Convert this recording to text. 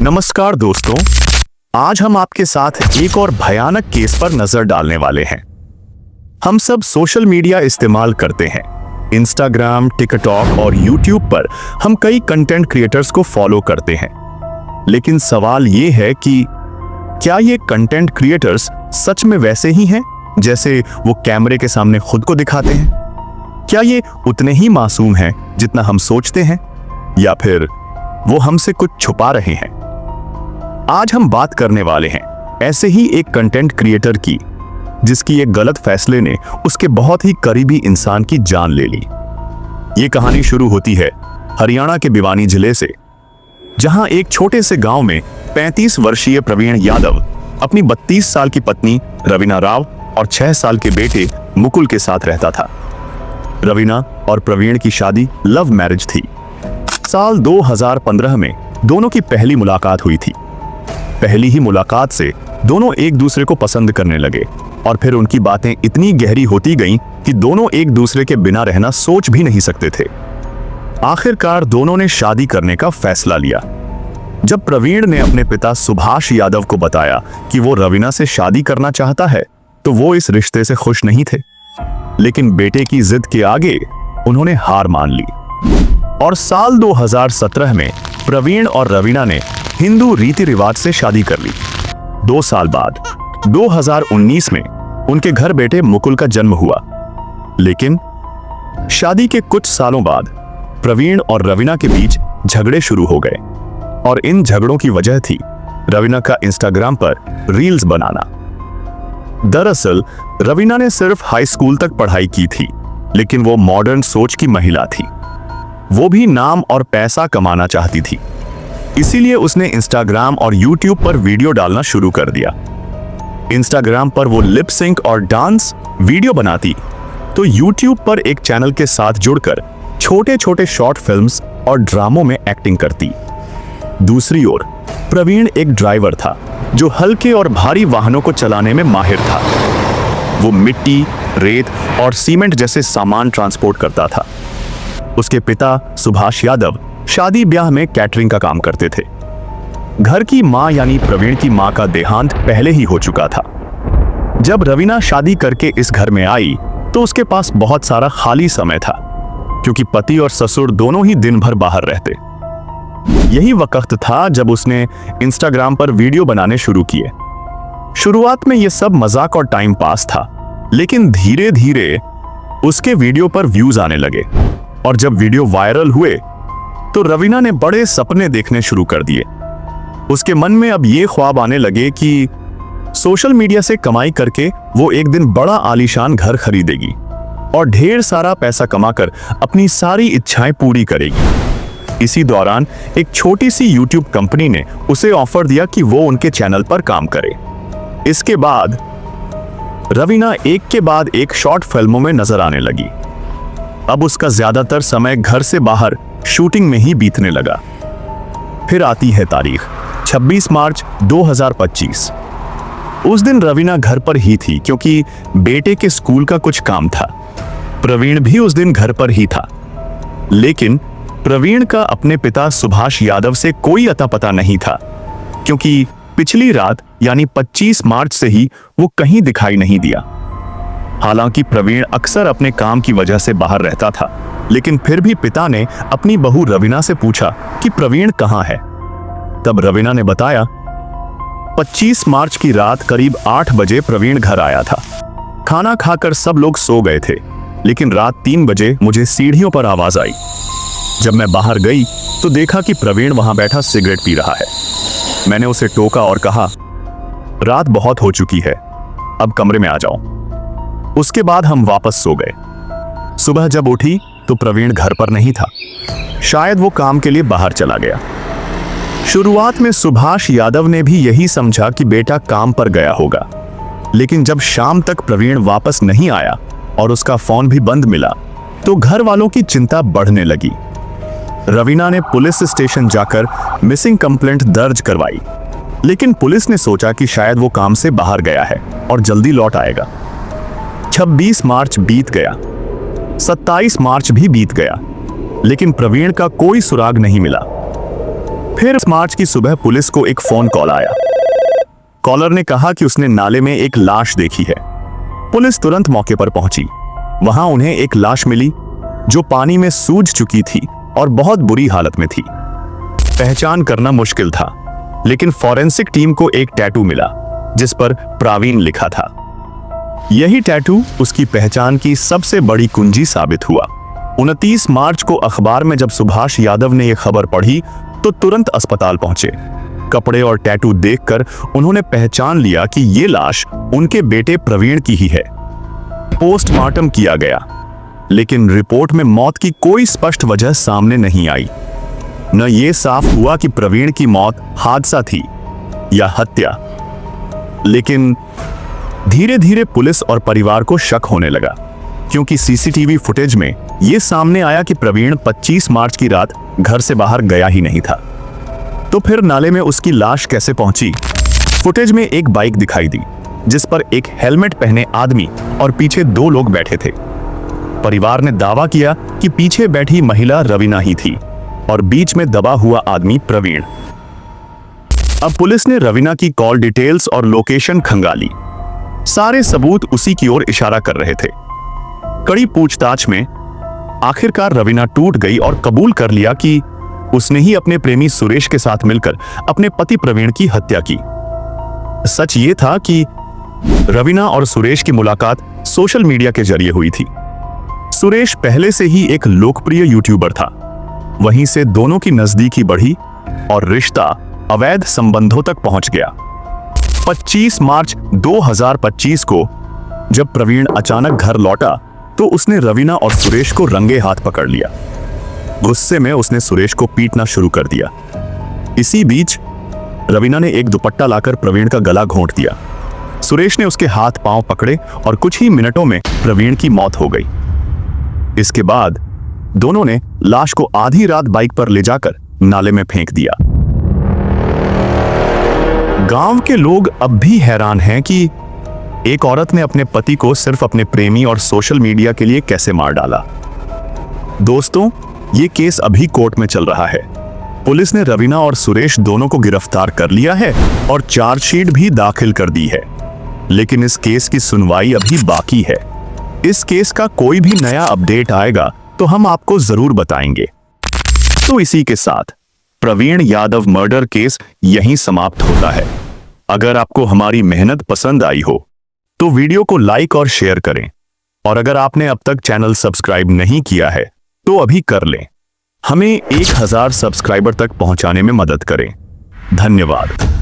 नमस्कार दोस्तों, आज हम आपके साथ एक और भयानक केस पर नजर डालने वाले हैं। हम सब सोशल मीडिया इस्तेमाल करते हैं। इंस्टाग्राम, टिकटॉक और यूट्यूब पर हम कई कंटेंट क्रिएटर्स को फॉलो करते हैं। लेकिन सवाल ये है कि क्या ये कंटेंट क्रिएटर्स सच में वैसे ही हैं जैसे वो कैमरे के सामने खुद को दिखाते हैं? क्या ये उतने ही मासूम हैं जितना हम सोचते हैं, या फिर वो हमसे कुछ छुपा रहे हैं? आज हम बात करने वाले हैं ऐसे ही एक कंटेंट क्रिएटर की, जिसकी एक गलत फैसले ने उसके बहुत ही करीबी इंसान की जान ले ली। ये कहानी शुरू होती है हरियाणा के भिवानी जिले से, जहां एक छोटे से गांव में 35 वर्षीय प्रवीण यादव अपनी 32 साल की पत्नी रवीना राव और 6 साल के बेटे मुकुल के साथ रहता था। रवीना और प्रवीण की शादी लव मैरिज थी। साल 2015 में दोनों की पहली मुलाकात हुई थी। पहली ही मुलाकात से दोनों एक दूसरे को पसंद करने लगे और फिर उनकी बातें इतनी गहरी होती गईं कि दोनों एक दूसरे के बिना रहना सोच भी नहीं सकते थे। आखिरकार दोनों ने शादी करने का फैसला लिया। जब प्रवीण ने अपने पिता सुभाष यादव को बताया कि वो रवीना से शादी करना चाहता है, तो वो इस रिश्ते से खुश नहीं थे। लेकिन बेटे की जिद के आगे उन्होंने हार मान ली और साल 2017 में प्रवीण और रवीना ने हिंदू रीति रिवाज से शादी कर ली। 2 साल बाद 2019 में उनके घर बेटे मुकुल का जन्म हुआ। लेकिन शादी के कुछ सालों बाद प्रवीण और रवीना के बीच झगड़े शुरू हो गए और इन झगड़ों की वजह थी रवीना का इंस्टाग्राम पर रील्स बनाना। दरअसल रवीना ने सिर्फ हाई स्कूल तक पढ़ाई की थी, लेकिन वो मॉडर्न सोच की महिला थी। वो भी नाम और पैसा कमाना चाहती थी, इसीलिए उसने इंस्टाग्राम और यूट्यूब पर वीडियो डालना शुरू कर दिया। इंस्टाग्राम पर वो लिप सिंक और डांस वीडियो बनाती, तो यूट्यूब पर एक चैनल के साथ जुड़कर छोटे छोटे शॉर्ट फिल्म्स और ड्रामों में एक्टिंग करती। दूसरी ओर प्रवीण एक ड्राइवर था जो हल्के और भारी वाहनों को चलाने में माहिर था। वो मिट्टी, रेत और सीमेंट जैसे सामान ट्रांसपोर्ट करता था। उसके पिता सुभाष यादव शादी ब्याह में कैटरिंग का काम करते थे। घर की मां यानी प्रवीण की मां का देहांत पहले ही हो चुका था। जब रवीना शादी करके इस घर में आई तो उसके पास बहुत सारा खाली समय था, क्योंकि पति और ससुर दोनों ही दिन भर बाहर रहते। यही वक्त था जब उसने इंस्टाग्राम पर वीडियो बनाने शुरू किए। शुरुआत में यह सब मजाक और टाइम पास था, लेकिन धीरे धीरे उसके वीडियो पर व्यूज आने लगे और जब वीडियो वायरल हुए तो रवीना ने बड़े सपने देखने शुरू कर दिए। उसके मन में अब ये ख्वाब आने लगे कि सोशल मीडिया से कमाई करके वो एक दिन बड़ा आलीशान घर खरीदेगी और ढेर सारा पैसा कमाकर अपनी सारी इच्छाएं पूरी करेगी। इसी दौरान एक छोटी सी यूट्यूब कंपनी ने उसे ऑफर दिया कि वो उनके चैनल पर काम करे। इसके बाद रवीना एक के बाद एक शॉर्ट फिल्मों में नजर आने लगी। अब उसका ज्यादातर समय घर से बाहर शूटिंग में ही बीतने लगा। फिर आती है तारीख 26 मार्च 2025। उस दिन रवीना घर पर ही थी, क्योंकि बेटे के स्कूल का कुछ काम था। प्रवीण भी उस दिन घर पर ही था, लेकिन प्रवीण का अपने पिता सुभाष यादव से कोई अता पता नहीं था, क्योंकि पिछली रात यानी 25 मार्च से ही वो कहीं दिखाई नहीं दिया। हालांकि प्रवीण अक्सर अपने काम की वजह से बाहर रहता था, लेकिन फिर भी पिता ने अपनी बहू रवीना से पूछा कि प्रवीण कहाँ है। तब रवीना ने बताया 25 मार्च की रात करीब 8 बजे प्रवीण घर आया था। खाना खाकर सब लोग सो गए थे, लेकिन रात 3 बजे मुझे सीढ़ियों पर आवाज आई। जब मैं बाहर गई तो देखा कि प्रवीण वहां बैठा सिगरेट पी रहा है। मैंने उसे टोका और कहा, रात बहुत हो चुकी है, अब कमरे में आ जाओ। उसके बाद हम वापस सो गए। सुबह जब उठी तो प्रवीण घर पर नहीं था, शायद वो काम के लिए बाहर चला गया। शुरुआत में सुभाष यादव ने भी यही समझा कि बेटा काम पर गया होगा, लेकिन जब शाम तक प्रवीण वापस नहीं आया और उसका फोन भी बंद मिला, तो घर वालों की चिंता बढ़ने लगी। रवीना ने पुलिस स्टेशन जाकर मिसिंग कंप्लेंट दर्ज करवाई, लेकिन पुलिस ने सोचा कि शायद वो काम से बाहर गया है और जल्दी लौट आएगा। 26 मार्च बीत गया, 27 मार्च भी बीत गया, लेकिन प्रवीण का कोई सुराग नहीं मिला। फिर मार्च की सुबह पुलिस को एक फोन कॉल आया। कॉलर ने कहा कि उसने नाले में एक लाश देखी है। पुलिस तुरंत मौके पर पहुंची। वहां उन्हें एक लाश मिली जो पानी में सूज चुकी थी और बहुत बुरी हालत में थी। पहचान करना मुश्किल था, लेकिन फॉरेंसिक टीम को एक टैटू मिला जिस पर प्रवीण लिखा था। यही टैटू उसकी पहचान की सबसे बड़ी कुंजी साबित हुआ। 29 मार्च को अखबार में जब सुभाष यादव ने यह खबर पढ़ी तो तुरंत अस्पताल पहुंचे। कपड़े और टैटू देखकर उन्होंने पहचान लिया कि ये लाश उनके बेटे प्रवीण की ही है। पोस्टमार्टम किया गया, लेकिन रिपोर्ट में मौत की कोई स्पष्ट वजह सामने नहीं आई। न ये साफ हुआ कि प्रवीण की मौत हादसा थी या हत्या। लेकिन धीरे धीरे पुलिस और परिवार को शक होने लगा, क्योंकि सीसीटीवी फुटेज में यह सामने आया कि प्रवीण 25 मार्च की रात घर से बाहर गया ही नहीं था। तो फिर नाले में उसकी लाश कैसे पहुंची? फुटेज में एक बाइक दिखाई दी जिस पर एक हेलमेट पहने आदमी और पीछे 2 लोग बैठे थे। परिवार ने दावा किया कि पीछे बैठी महिला रवीना ही थी और बीच में दबा हुआ आदमी प्रवीण। अब पुलिस ने रवीना की कॉल डिटेल्स और लोकेशन खंगाली। सारे सबूत उसी की ओर इशारा कर रहे थे। कड़ी पूछताछ में आखिरकार रवीना टूट गई और कबूल कर लिया कि उसने ही अपने प्रेमी सुरेश के साथ मिलकर अपने पति प्रवीण की हत्या की। सच ये था कि रवीना और सुरेश की मुलाकात सोशल मीडिया के जरिए हुई थी। सुरेश पहले से ही एक लोकप्रिय यूट्यूबर था। वहीं से दोनों की नजदीकी बढ़ी और रिश्ता अवैध संबंधों तक पहुंच गया। 25 मार्च 2025 को जब प्रवीण अचानक घर लौटा तो उसने रवीना और सुरेश को रंगे हाथ पकड़ लिया। गुस्से में उसने सुरेश को पीटना शुरू कर दिया। इसी बीच रवीना ने एक दुपट्टा लाकर प्रवीण का गला घोंट दिया। सुरेश ने उसके हाथ पांव पकड़े और कुछ ही मिनटों में प्रवीण की मौत हो गई। इसके बाद दोनों ने लाश को आधी रात बाइक पर ले जाकर नाले में फेंक दिया। गांव के लोग अब भी हैरान हैं कि एक औरत ने अपने पति को सिर्फ अपने प्रेमी और सोशल मीडिया के लिए कैसे मार डाला। दोस्तों, ये केस अभी कोर्ट में चल रहा है। पुलिस ने रवीना और सुरेश दोनों को गिरफ्तार कर लिया है और चार्जशीट भी दाखिल कर दी है। लेकिन इस केस की सुनवाई अभी बाकी है। इस केस का कोई भी नया अपडेट आएगा तो हम आपको जरूर बताएंगे। तो इसी के साथ प्रवीण यादव मर्डर केस यहीं समाप्त होता है। अगर आपको हमारी मेहनत पसंद आई हो तो वीडियो को लाइक और शेयर करें, और अगर आपने अब तक चैनल सब्सक्राइब नहीं किया है तो अभी कर लें। हमें 1000 सब्सक्राइबर तक पहुंचाने में मदद करें। धन्यवाद।